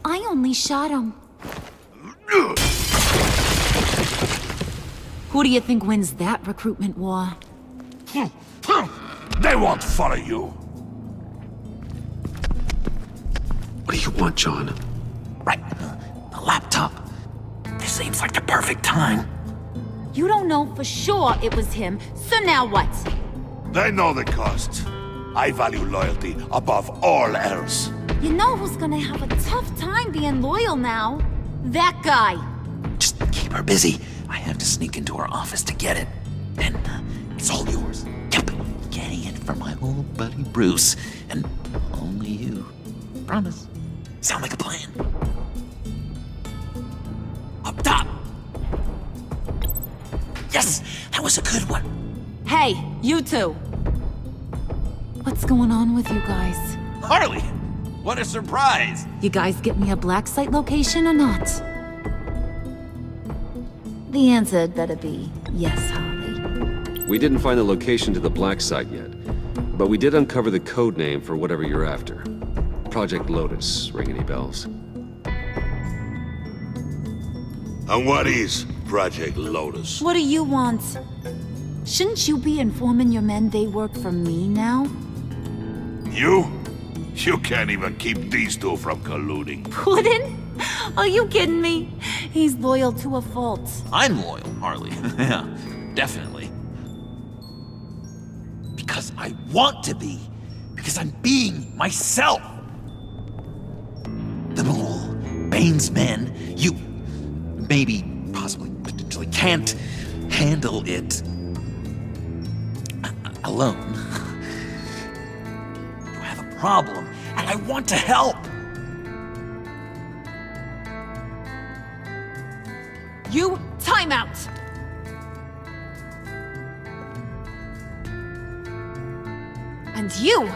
I only shot him. Who do you think wins that recruitment war? They won't follow you. What do you want, John? Right, the laptop. This seems like the perfect time. You don't know for sure it was him, so now what? They know the cost. I value loyalty above all else. You know who's gonna have a tough time being loyal now? That guy. Just keep her busy. I have to sneak into her office to get it. And it's all yours. Yep, getting it for my old buddy Bruce. And only you. Promise. Sound like a plan? Up top! Yes, that was a good one. Hey, you two. What's going on with you guys? Harley! What a surprise! You guys get me a black site location or not? The answer had better be yes, Harley. We didn't find the location to the black site yet, but we did uncover the code name for whatever you're after. Project Lotus. Ring any bells? And what is Project Lotus? What do you want? Shouldn't you be informing your men they work for me now? You? You can't even keep these two from colluding. Puddin'? Are you kidding me? He's loyal to a fault. I'm loyal, Harley. Yeah, definitely. Because I want to be. Because I'm being myself. The Mole, Bane's men, you, maybe, possibly, potentially can't handle it alone. You have a problem, and I want to help. You, time out! And you,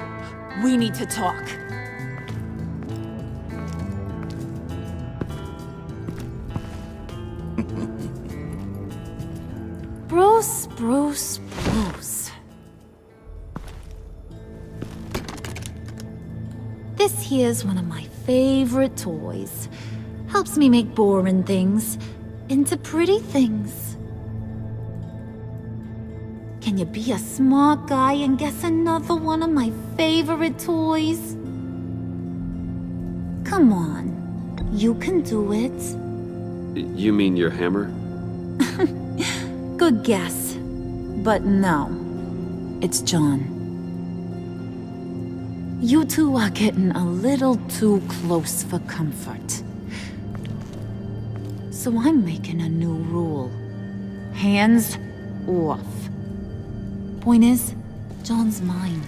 we need to talk. Bruce. This here's one of my favorite toys. Helps me make boring things into pretty things. Can you be a smart guy and guess another one of my favorite toys? Come on, you can do it. You mean your hammer? Good guess. But no, it's John. You two are getting a little too close for comfort. So I'm making a new rule. Hands off. Point is, John's mine,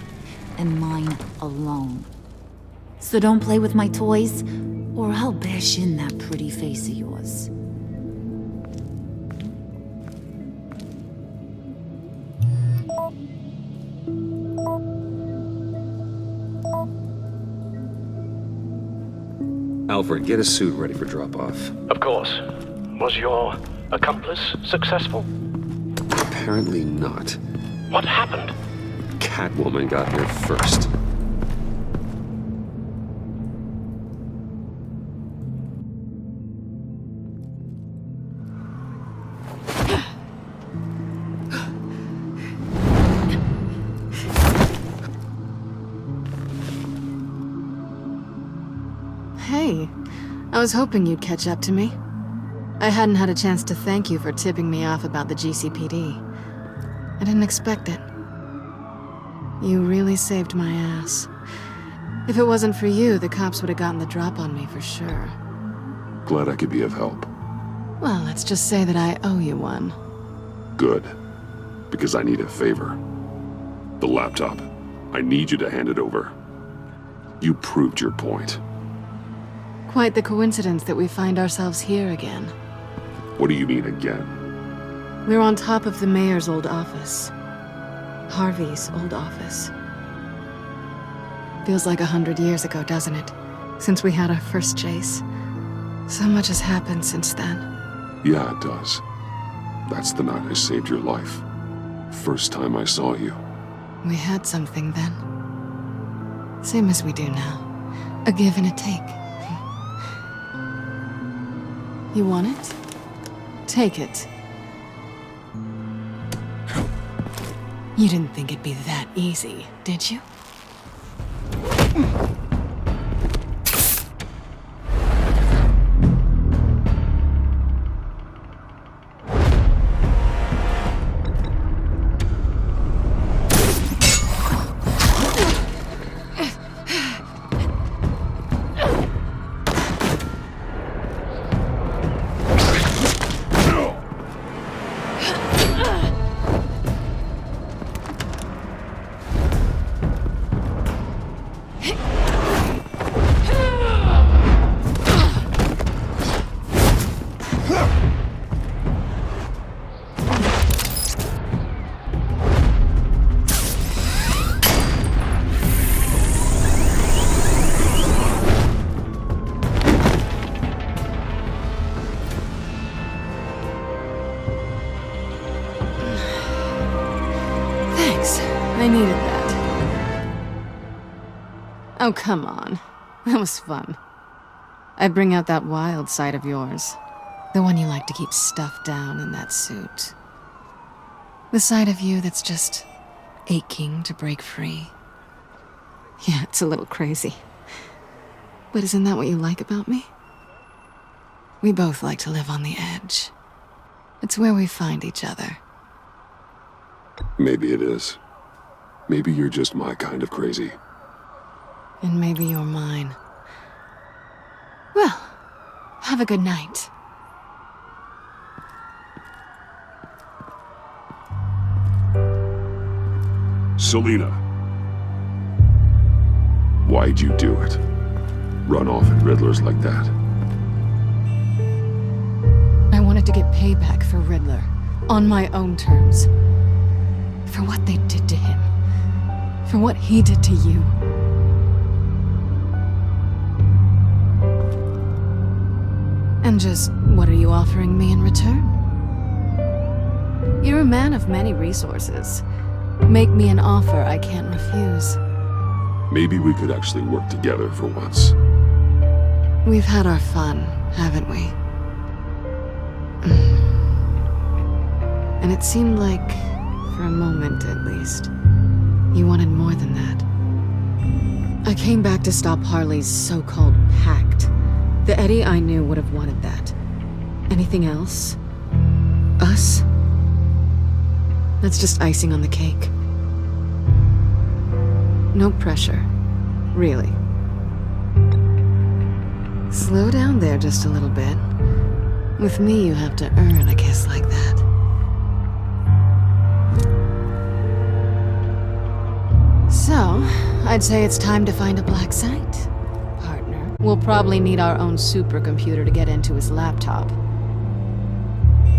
and mine alone. So don't play with my toys, or I'll bash in that pretty face of yours. Alfred, get a suit ready for drop-off. Of course. Was your accomplice successful? Apparently not. What happened? Catwoman got here first. Hey, I was hoping you'd catch up to me. I hadn't had a chance to thank you for tipping me off about the GCPD. I didn't expect it. You really saved my ass. If it wasn't for you, the cops would have gotten the drop on me for sure. Glad I could be of help. Well, let's just say that I owe you one. Good. Because I need a favor. The laptop. I need you to hand it over. You proved your point. Quite the coincidence that we find ourselves here again. What do you mean again? We're on top of the mayor's old office. Harvey's old office. Feels like 100 years ago, doesn't it? Since we had our first chase. So much has happened since then. Yeah, it does. That's the night I saved your life. First time I saw you. We had something then. Same as we do now. A give and a take. You want it? Take it. You didn't think it'd be that easy, did you? I needed that. Oh, come on. That was fun. I'd bring out that wild side of yours. The one you like to keep stuffed down in that suit. The side of you that's just aching to break free. Yeah, it's a little crazy. But isn't that what you like about me? We both like to live on the edge. It's where we find each other. Maybe it is. Maybe you're just my kind of crazy. And maybe you're mine. Well, have a good night. Selina. Why'd you do it? Run off at Riddler's like that? I wanted to get payback for Riddler. On my own terms. For what they did to him. For what he did to you. And just what are you offering me in return? You're a man of many resources. Make me an offer I can't refuse. Maybe we could actually work together for once. We've had our fun, haven't we? And it seemed like, for a moment at least, you wanted more than that. I came back to stop Harley's so-called pact. The Eddie I knew would have wanted that. Anything else? Us? That's just icing on the cake. No pressure. Really. Slow down there just a little bit. With me, you have to earn a kiss like that. So, I'd say it's time to find a black site, partner. We'll probably need our own supercomputer to get into his laptop.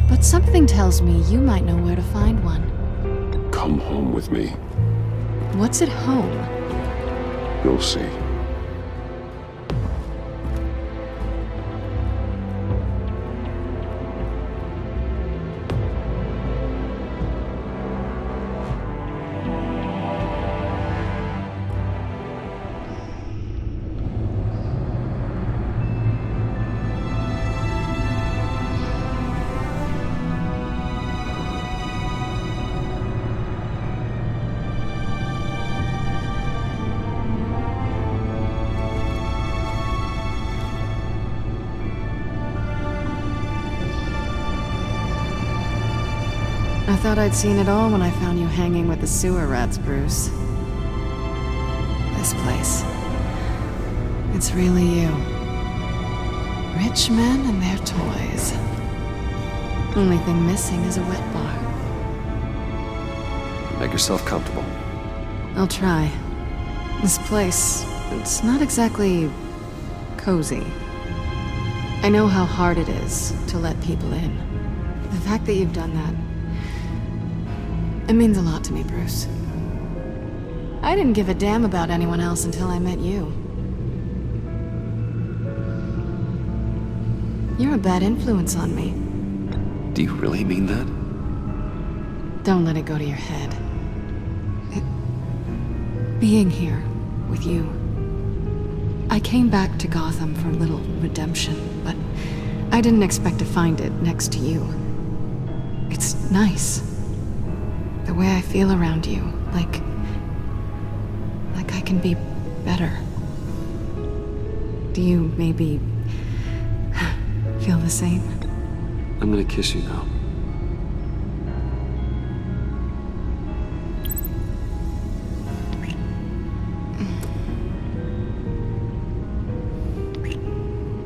But something tells me you might know where to find one. Come home with me. What's at home? You'll see. I thought I'd seen it all when I found you hanging with the sewer rats, Bruce. This place. It's really you. Rich men and their toys. Only thing missing is a wet bar. Make yourself comfortable. I'll try. This place, it's not exactly cozy. I know how hard it is to let people in. The fact that you've done that, it means a lot to me, Bruce. I didn't give a damn about anyone else until I met you. You're a bad influence on me. Do you really mean that? Don't let it go to your head. Being here with you. I came back to Gotham for a little redemption, but I didn't expect to find it next to you. It's nice. The way I feel around you, like I can be better. Do you maybe feel the same? I'm gonna kiss you now.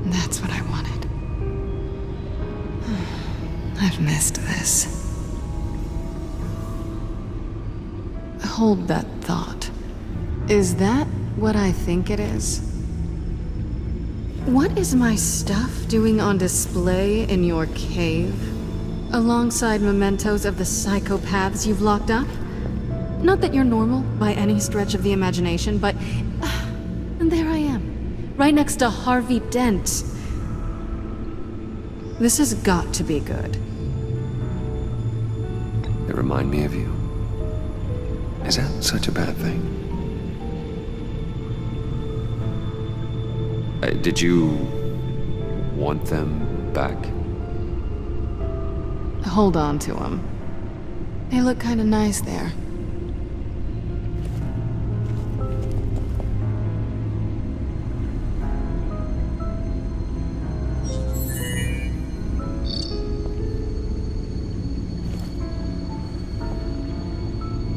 That's what I wanted. I've missed this. Hold that thought. Is that what I think it is? What is my stuff doing on display in your cave? Alongside mementos of the psychopaths you've locked up? Not that you're normal by any stretch of the imagination, but... and there I am, right next to Harvey Dent. This has got to be good. They remind me of you. Is that such a bad thing? Did you want them back? Hold on to them. They look kind of nice there.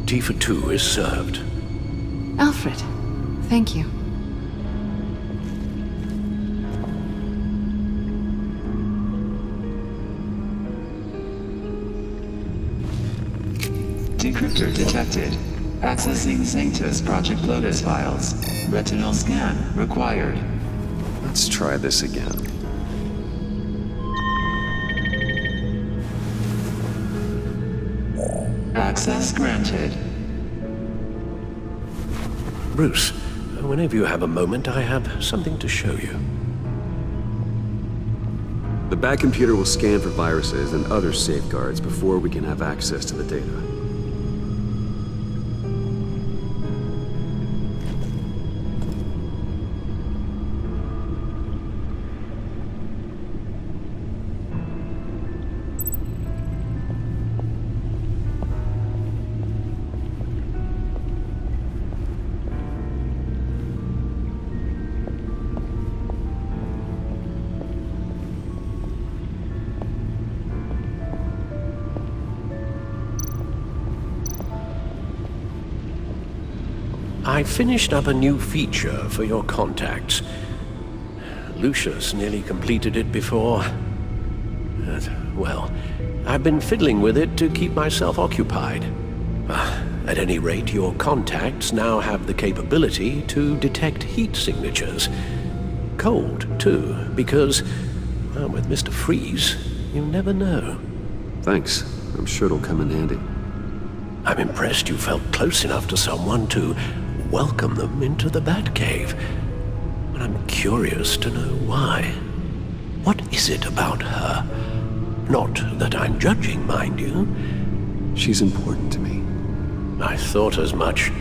Tea for two is served. Alfred, thank you. Decryptor detected. Accessing Sanctus Project Lotus files. Retinal scan required. Let's try this again. Access granted. Bruce, whenever you have a moment, I have something to show you. The back computer will scan for viruses and other safeguards before we can have access to the data. I finished up a new feature for your contacts. Lucius nearly completed it before. Well, I've been fiddling with it to keep myself occupied. At any rate, your contacts now have the capability to detect heat signatures. Cold, too, because, well, with Mr. Freeze, you never know. Thanks. I'm sure it'll come in handy. I'm impressed you felt close enough to someone to welcome them into the Batcave. But I'm curious to know why. What is it about her? Not that I'm judging, mind you. She's important to me. I thought as much.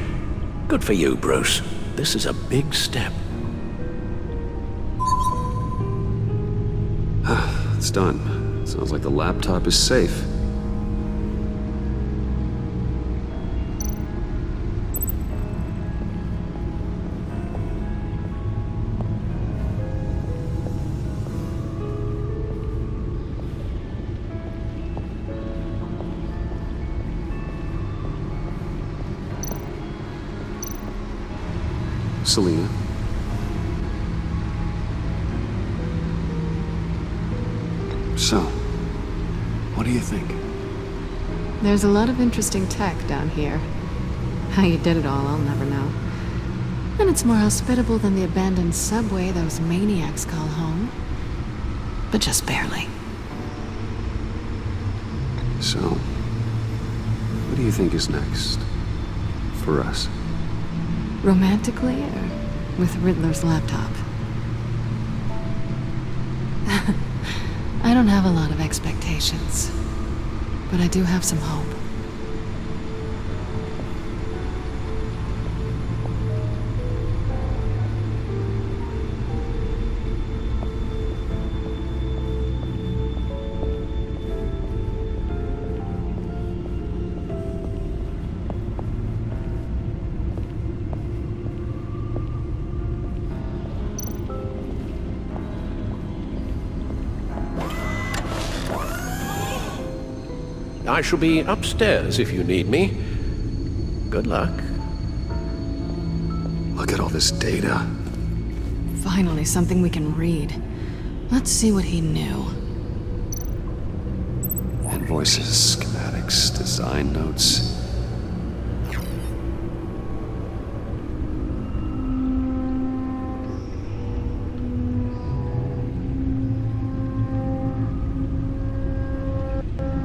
Good for you, Bruce. This is a big step. It's done. Sounds like the laptop is safe. Selina. So, what do you think? There's a lot of interesting tech down here. How you did it all, I'll never know. And it's more hospitable than the abandoned subway those maniacs call home. But just barely. So, what do you think is next? For us? Romantically, or with Riddler's laptop? I don't have a lot of expectations, but I do have some hope. I shall be upstairs if you need me. Good luck. Look at all this data. Finally, something we can read. Let's see what he knew. Invoices, schematics, design notes.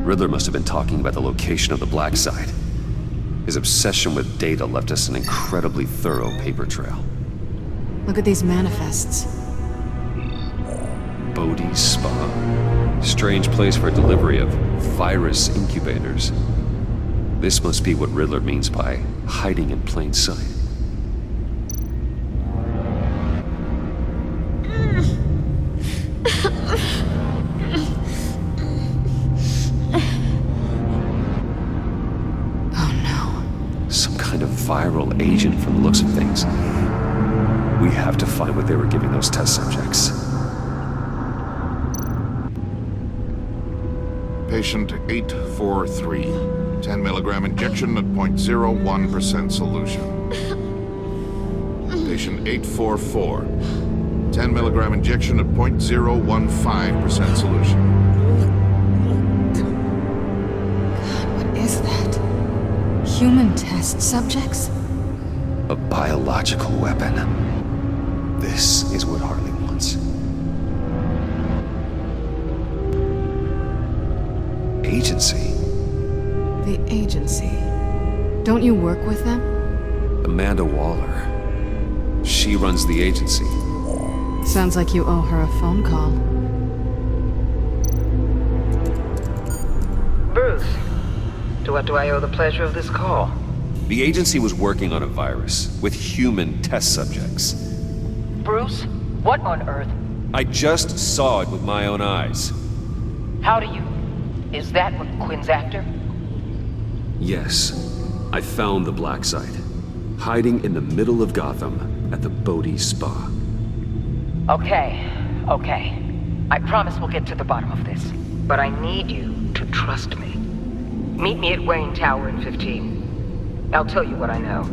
Riddler must have been talking about the location of the Black Site. His obsession with data left us an incredibly thorough paper trail. Look at these manifests. Bodhi's Spa. Strange place for delivery of virus incubators. This must be what Riddler means by hiding in plain sight. Some kind of viral agent from the looks of things. We have to find what they were giving those test subjects. Patient 843. 10 milligram injection at 0.01% solution. Patient 844. 10 milligram injection at 0.015% solution. What is that? Human test subjects? A biological weapon. This is what Harley wants. Agency. The agency. Don't you work with them? Amanda Waller. She runs the agency. Sounds like you owe her a phone call. Bruce, to what do I owe the pleasure of this call? The agency was working on a virus with human test subjects. Bruce, what on earth? I just saw it with my own eyes. How do you... Is that what Quinn's after? Yes, I found the Black Site, hiding in the middle of Gotham at the Bodhi Spa. Okay. I promise we'll get to the bottom of this. But I need you to trust me. Meet me at Wayne Tower in 15. I'll tell you what I know.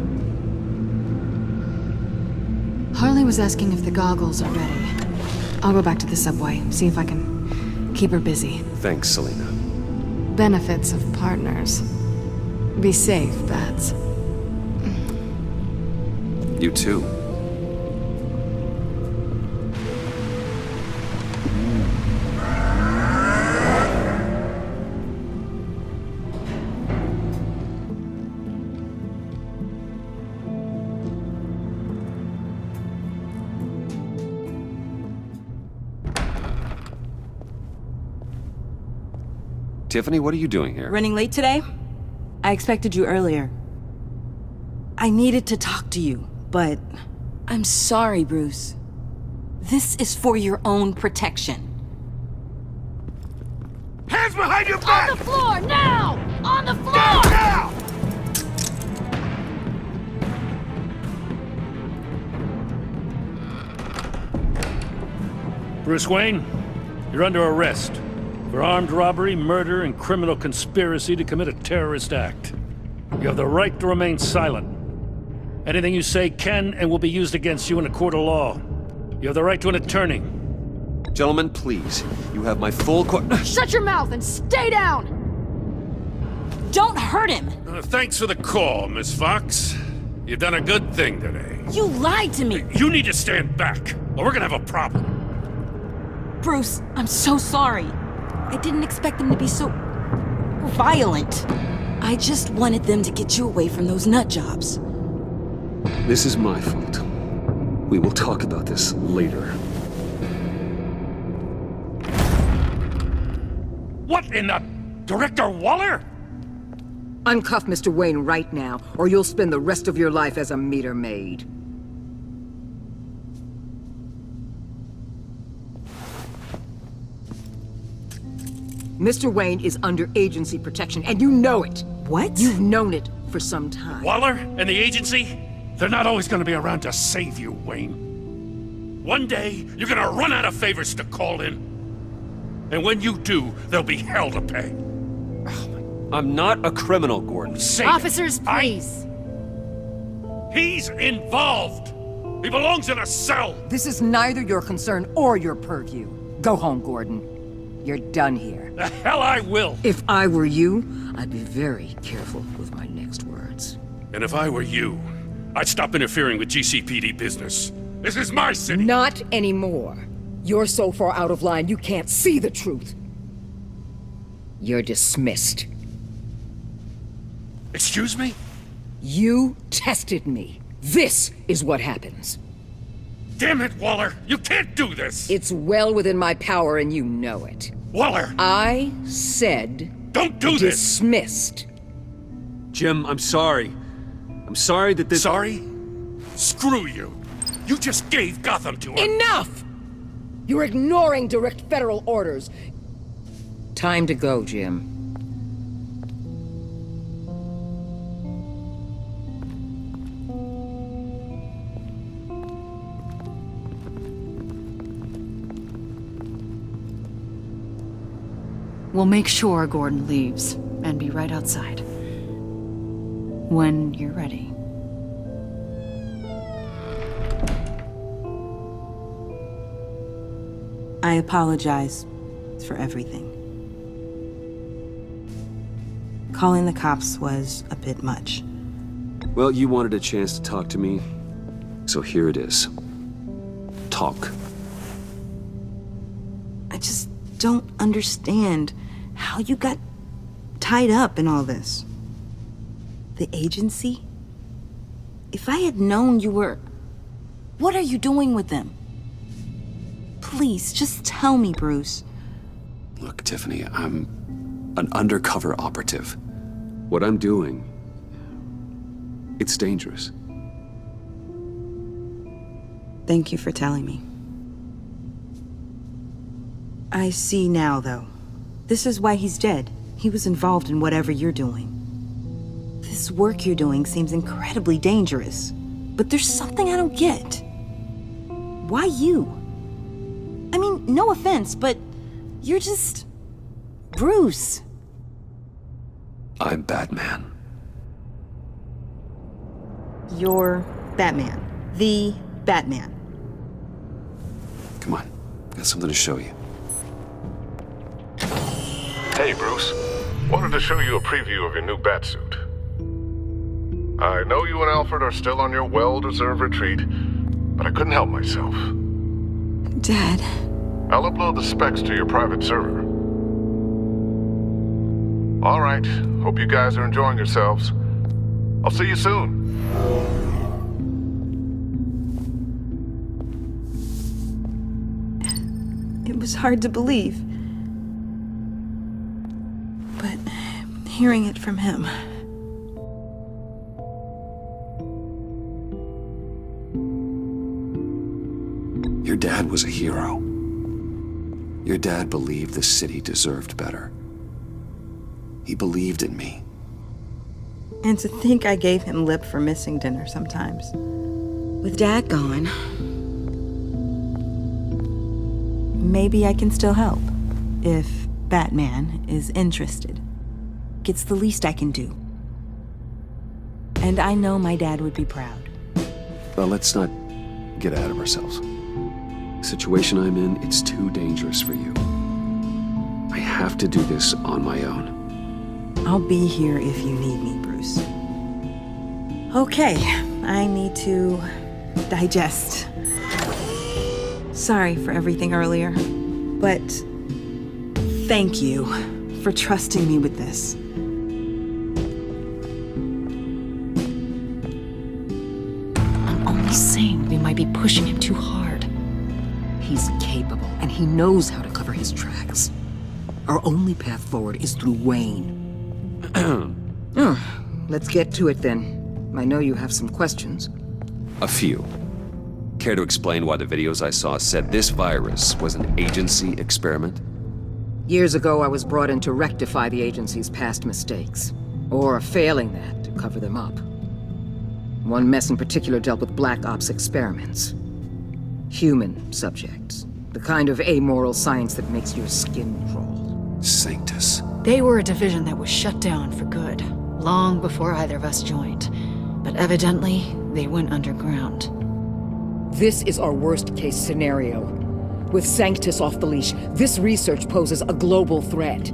Harley was asking if the goggles are ready. I'll go back to the subway, see if I can keep her busy. Thanks, Selena. Benefits of partners. Be safe, Bats. You too. Tiffany, what are you doing here? Running late today? I expected you earlier. I needed to talk to you, but I'm sorry, Bruce. This is for your own protection. Hands behind your back! On the floor, now! On the floor! Now! Bruce Wayne, you're under arrest for armed robbery, murder, and criminal conspiracy to commit a terrorist act. You have the right to remain silent. Anything you say can and will be used against you in a court of law. You have the right to an attorney. Gentlemen, please. You have my full Shut your mouth and stay down! Don't hurt him! Thanks for the call, Miss Fox. You've done a good thing today. You lied to me! You need to stand back, or we're gonna have a problem. Bruce, I'm so sorry. I didn't expect them to be so... violent. I just wanted them to get you away from those nut jobs. This is my fault. We will talk about this later. What in the... Director Waller? Uncuff Mr. Wayne right now, or you'll spend the rest of your life as a meter maid. Mr. Wayne is under agency protection, and you know it. What? You've known it for some time. Waller and the agency? They're not always gonna be around to save you, Wayne. One day, you're gonna run out of favors to call in. And when you do, there'll be hell to pay. I'm not a criminal, Gordon. Say it. Officers, please. He's involved! He belongs in a cell! This is neither your concern or your purview. Go home, Gordon. You're done here. The hell I will! If I were you, I'd be very careful with my next words. And if I were you, I'd stop interfering with GCPD business. This is my city! Not anymore. You're so far out of line you can't see the truth. You're dismissed. Excuse me? You tested me. This is what happens. Damn it, Waller! You can't do this! It's well within my power and you know it. Waller! I said... Don't do this! Dismissed. Jim, I'm sorry. I'm sorry that this... Sorry? Screw you! You just gave Gotham to her! Enough! You're ignoring direct federal orders. Time to go, Jim. We'll make sure Gordon leaves and be right outside. When you're ready. I apologize for everything. Calling the cops was a bit much. Well, you wanted a chance to talk to me, so here it is. Talk. I just don't understand how you got tied up in all this. The agency? If I had known you were... What are you doing with them? Please, just tell me, Bruce. Look, Tiffany, I'm an undercover operative. What I'm doing, it's dangerous. Thank you for telling me. I see now, though. This is why he's dead. He was involved in whatever you're doing. This work you're doing seems incredibly dangerous. But there's something I don't get. Why you? I mean, no offense, but you're just... Bruce. I'm Batman. You're Batman. The Batman. Come on, got something to show you. Hey, Bruce. Wanted to show you a preview of your new Batsuit. I know you and Alfred are still on your well-deserved retreat, but I couldn't help myself. Dad. I'll upload the specs to your private server. All right. Hope you guys are enjoying yourselves. I'll see you soon. It was hard to believe. But hearing it from him... Your dad was a hero. Your dad believed the city deserved better. He believed in me. And to think I gave him lip for missing dinner sometimes. With Dad gone, maybe I can still help. If Batman is interested. It's the least I can do. And I know my dad would be proud. Well, let's not get ahead of ourselves. The situation I'm in, it's too dangerous for you. I have to do this on my own. I'll be here if you need me, Bruce. Okay, I need to digest. Sorry for everything earlier, but thank you for trusting me with this. I'm only saying we might be pushing him too hard. He's capable, and he knows how to cover his tracks. Our only path forward is through Wayne. Let's get to it then. I know you have some questions. A few. Care to explain why the videos I saw said this virus was an agency experiment? Years ago, I was brought in to rectify the agency's past mistakes. Or failing that, to cover them up. One mess in particular dealt with Black Ops experiments. Human subjects. The kind of amoral science that makes your skin crawl. Sanctus. They were a division that was shut down for good, long before either of us joined. But evidently, they went underground. This is our worst-case scenario. With Sanctus off the leash, this research poses a global threat.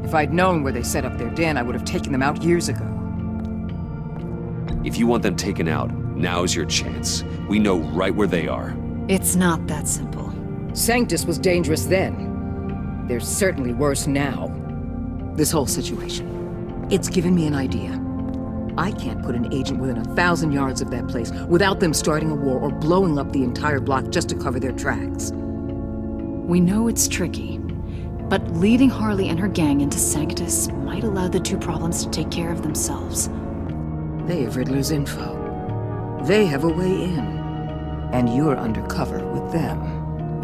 If I'd known where they set up their den, I would have taken them out years ago. If you want them taken out, now's your chance. We know right where they are. It's not that simple. Sanctus was dangerous then. They're certainly worse now. This whole situation, it's given me an idea. I can't put an agent within 1,000 yards of that place without them starting a war or blowing up the entire block just to cover their tracks. We know it's tricky, but leading Harley and her gang into Sanctus might allow the two problems to take care of themselves. They have Riddler's info. They have a way in. And you're undercover with them.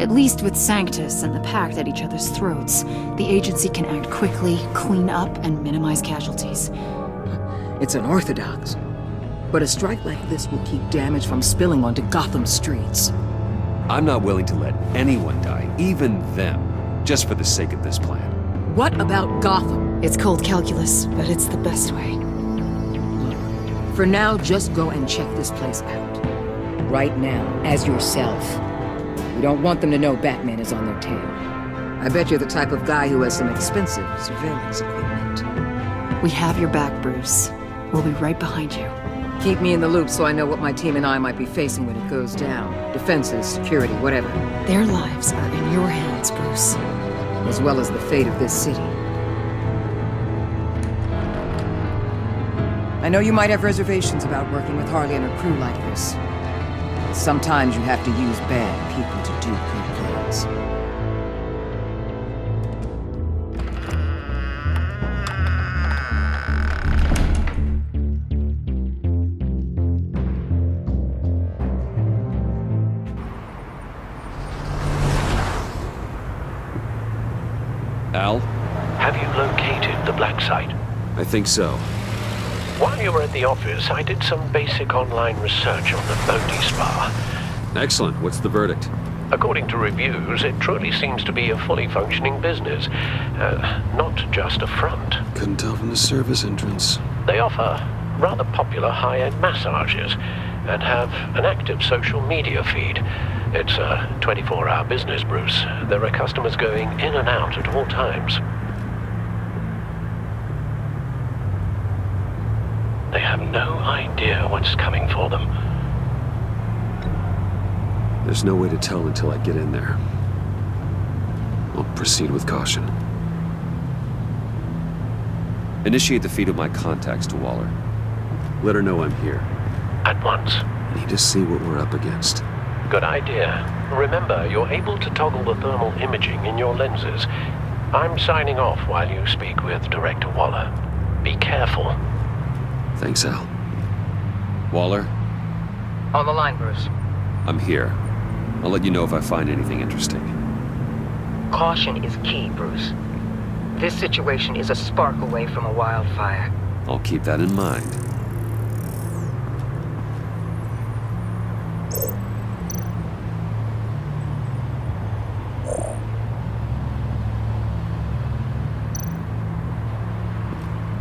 At least with Sanctus and the Pact at each other's throats, the agency can act quickly, clean up, and minimize casualties. It's unorthodox. But a strike like this will keep damage from spilling onto Gotham streets. I'm not willing to let anyone die, even them, just for the sake of this plan. What about Gotham? It's cold calculus, but it's the best way. For now, just go and check this place out. Right now, as yourself. We don't want them to know Batman is on their tail. I bet you're the type of guy who has some expensive surveillance equipment. We have your back, Bruce. We'll be right behind you. Keep me in the loop so I know what my team and I might be facing when it goes down. Defenses, security, whatever. Their lives are in your hands, Bruce. As well as the fate of this city. I know you might have reservations about working with Harley and her crew like this. Sometimes you have to use bad people to do good things. Al? Have you located the black site? I think so. While you were at the office, I did some basic online research on the Bodhi Spa. Excellent. What's the verdict? According to reviews, it truly seems to be a fully functioning business, not just a front. Couldn't tell from the service entrance. They offer rather popular high-end massages and have an active social media feed. It's a 24-hour business, Bruce. There are customers going in and out at all times. They have no idea what's coming for them. There's no way to tell until I get in there. I'll proceed with caution. Initiate the feed of my contacts to Waller. Let her know I'm here. At once. I need to see what we're up against. Good idea. Remember, you're able to toggle the thermal imaging in your lenses. I'm signing off while you speak with Director Waller. Be careful. Thanks, Al. Waller? On the line, Bruce. I'm here. I'll let you know if I find anything interesting. Caution is key, Bruce. This situation is a spark away from a wildfire. I'll keep that in mind.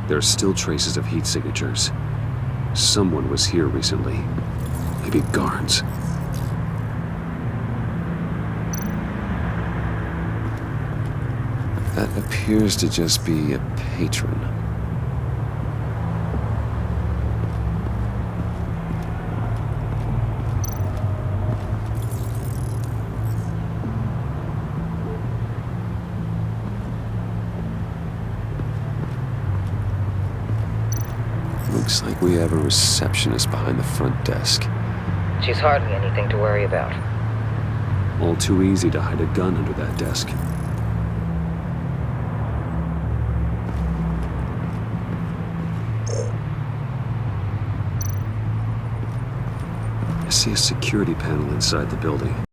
There are still traces of heat signatures. Someone was here recently. Maybe guards. That appears to just be a patron. Looks like we have a receptionist behind the front desk. She's hardly anything to worry about. All too easy to hide a gun under that desk. I see a security panel inside the building.